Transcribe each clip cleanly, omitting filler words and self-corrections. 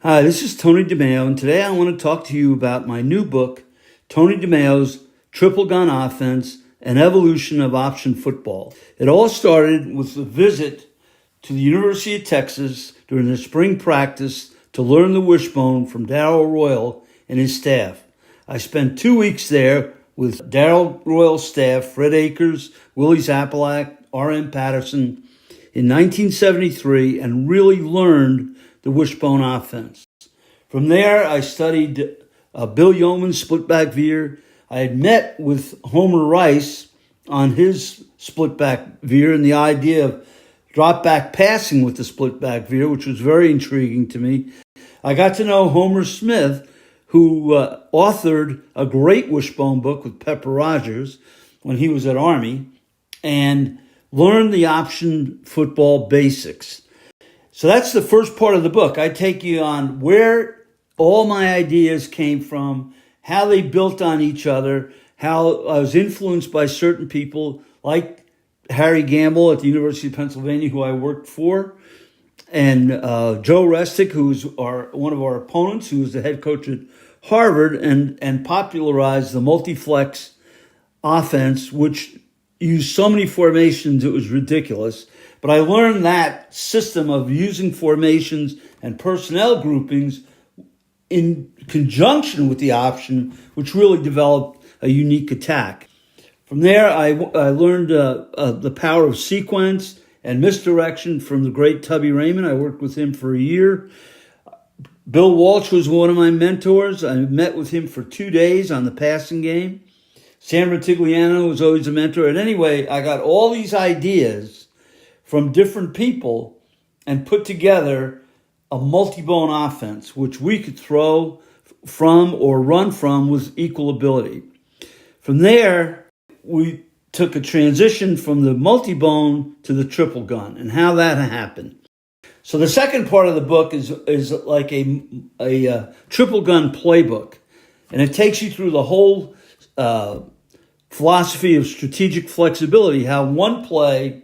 Hi, this is Tony DeMeo, and today I want to talk to you about my new book, Tony DeMeo's Triple Gun Offense, An Evolution of Option Football. It all started with a visit to the University of Texas during the spring practice to learn the Wishbone from Darryl Royal and his staff. I spent 2 weeks there with Darryl Royal's staff, Fred Akers, Willie Zapalak, R.M. Patterson, in 1973, and really learned the Wishbone offense. From there, I studied Bill Yeoman's split-back veer. I had met with Homer Rice on his split-back veer and the idea of drop-back passing with the split-back veer, which was very intriguing to me. I got to know Homer Smith, who authored a great Wishbone book with Pepper Rogers when he was at Army, and learned the option football basics. So that's the first part of the book. I take you on where all my ideas came from, how they built on each other, how I was influenced by certain people like Harry Gamble at the University of Pennsylvania, who I worked for, and Joe Restic, who's one of our opponents, who was the head coach at Harvard, and popularized the multi-flex offense, which used so many formations it was ridiculous. But I learned that system of using formations and personnel groupings in conjunction with the option, which really developed a unique attack. From there, I learned the power of sequence and misdirection from the great Tubby Raymond. I worked with him for a year. Bill Walsh was one of my mentors. I met with him for 2 days on the passing game. Sam Ratigliano was always a mentor. And anyway, I got all these ideas from different people and put together a multi-bone offense, which we could throw from or run from with equal ability. From there, we took a transition from the multi-bone to the triple gun and how that happened. So the second part of the book is like a triple gun playbook, and it takes you through the whole philosophy of strategic flexibility, how one play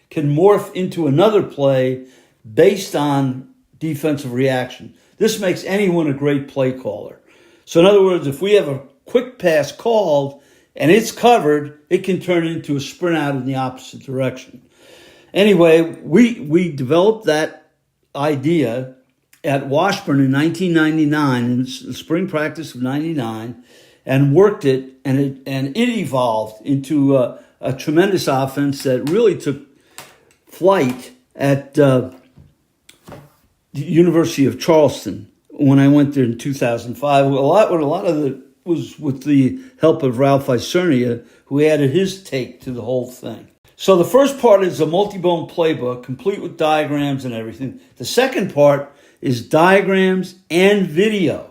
can morph into another play based on defensive reaction. This makes anyone a great play caller. So in other words, if we have a quick pass called and it's covered, it can turn into a sprint out in the opposite direction. Anyway, we developed that idea at Washburn in 1999, in the spring practice of 99, and worked it, and it evolved into a tremendous offense that really took flight at the University of Charleston when I went there in 2005. A lot of it was with the help of Ralph Isernia, who added his take to the whole thing. So the first part is a multi-bone playbook, complete with diagrams and everything. The second part is diagrams and video.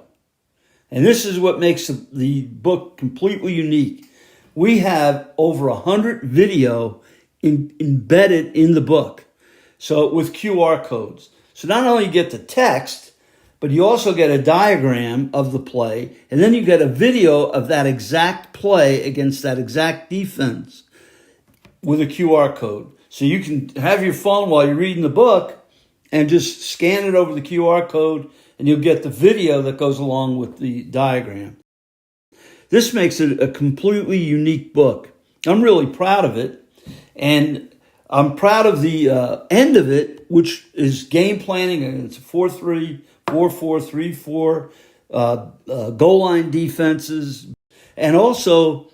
And this is what makes the book completely unique. We have over 100 video embedded in the book, so with QR codes. So not only you get the text, but you also get a diagram of the play, and then you get a video of that exact play against that exact defense with a QR code. So you can have your phone while you're reading the book and just scan it over the QR code, and you'll get the video that goes along with the diagram. This makes it a completely unique book. I'm really proud of it, and I'm proud of the end of it, which is game planning. It's a 4-3, 4-4, 3-4, goal line defenses, and also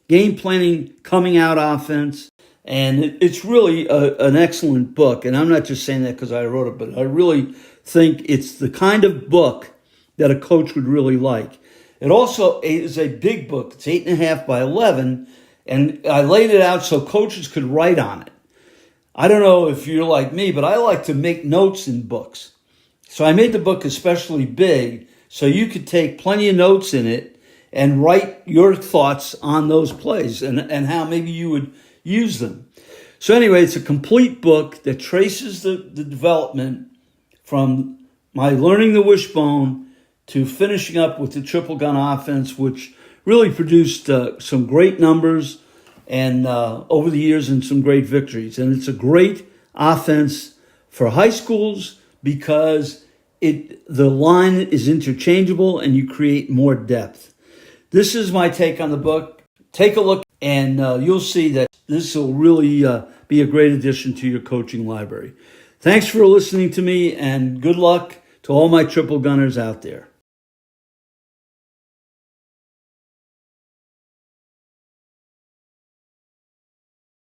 game planning, coming out offense. And it's really an excellent book. And I'm not just saying that because I wrote it, but I really think it's the kind of book that a coach would really like. It also is a big book. It's 8.5 by 11. And I laid it out so coaches could write on it. I don't know if you're like me, but I like to make notes in books. So I made the book especially big so you could take plenty of notes in it and write your thoughts on those plays and how maybe you would use them. So anyway, it's a complete book that traces the development from my learning the Wishbone to finishing up with the triple gun offense, which really produced some great numbers and over the years and some great victories. And it's a great offense for high schools because the line is interchangeable and you create more depth. This is my take on the book. Take a look and you'll see that this will really be a great addition to your coaching library. Thanks for listening to me and good luck to all my triple gunners out there.